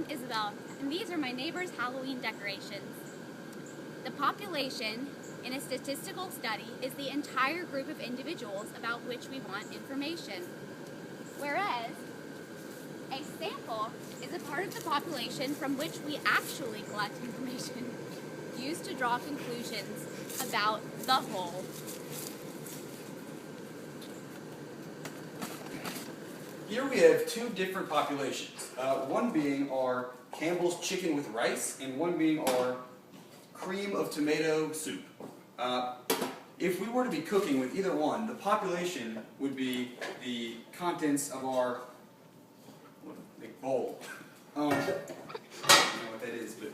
I'm Isabel, and these are my neighbor's Halloween decorations. The population in a statistical study is the entire group of individuals about which we want information, whereas a sample is a part of the population from which we actually collect information used to draw conclusions about the whole. Here we have two different populations, one being our Campbell's chicken with rice and one being our cream of tomato soup. If we were to be cooking with either one, the population would be the contents of our bowl. I don't know what that is, but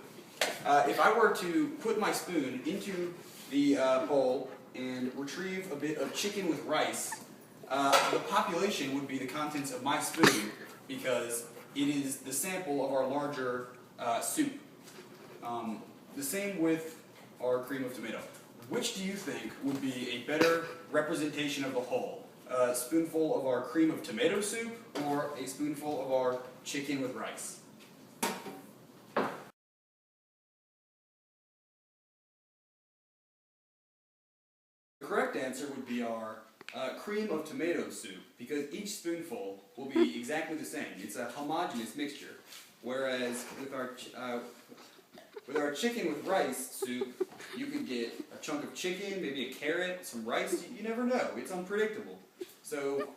if I were to put my spoon into the bowl and retrieve a bit of chicken with rice, the population would be the contents of my spoon because it is the sample of our larger soup. The same with our cream of tomato. Which do you think would be a better representation of the whole? A spoonful of our cream of tomato soup or a spoonful of our chicken with rice? The correct answer would be our cream of tomato soup, because each spoonful will be exactly the same. It's a homogeneous mixture. Whereas with our chicken with rice soup, you could get a chunk of chicken, maybe a carrot, some rice. You never know. It's unpredictable. So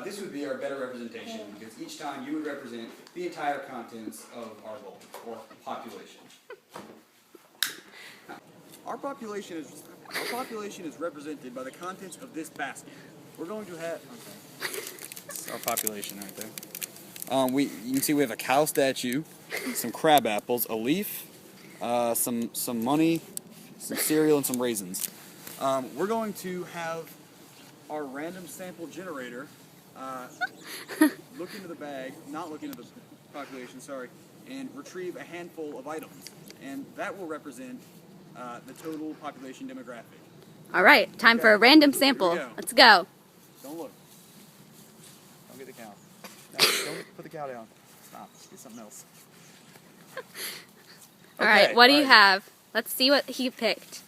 this would be our better representation, because each time you would represent the entire contents of our bowl, or population. Our population is represented by the contents of this basket. We're going to have that's our population right there. You can see we have a cow statue, some crab apples, a leaf, some money, some cereal, and some raisins. We're going to have our random sample generator look into the bag, not look into the population, sorry, and retrieve a handful of items, and that will represent the total population demographic. All right, time for a random sample. Let's go. Don't look. Don't get the cow. No, don't put the cow down. Stop. Get something else. All right, what do you have? Let's see what he picked.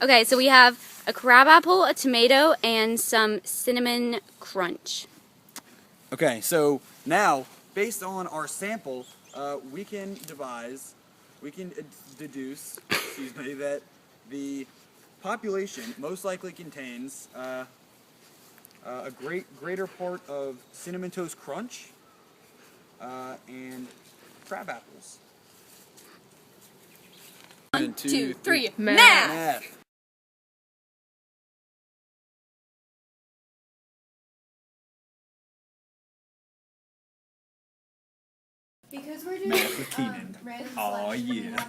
Okay, so we have a crab apple, a tomato, and some cinnamon crunch. Okay, so now, based on our sample, we can deduce, excuse me, that the population most likely contains a greater part of Cinnamon Toast Crunch and crab apples. 1, 2, 3, Math! math! Because we're doing Math with Keenan. random Aw, selection, yeah.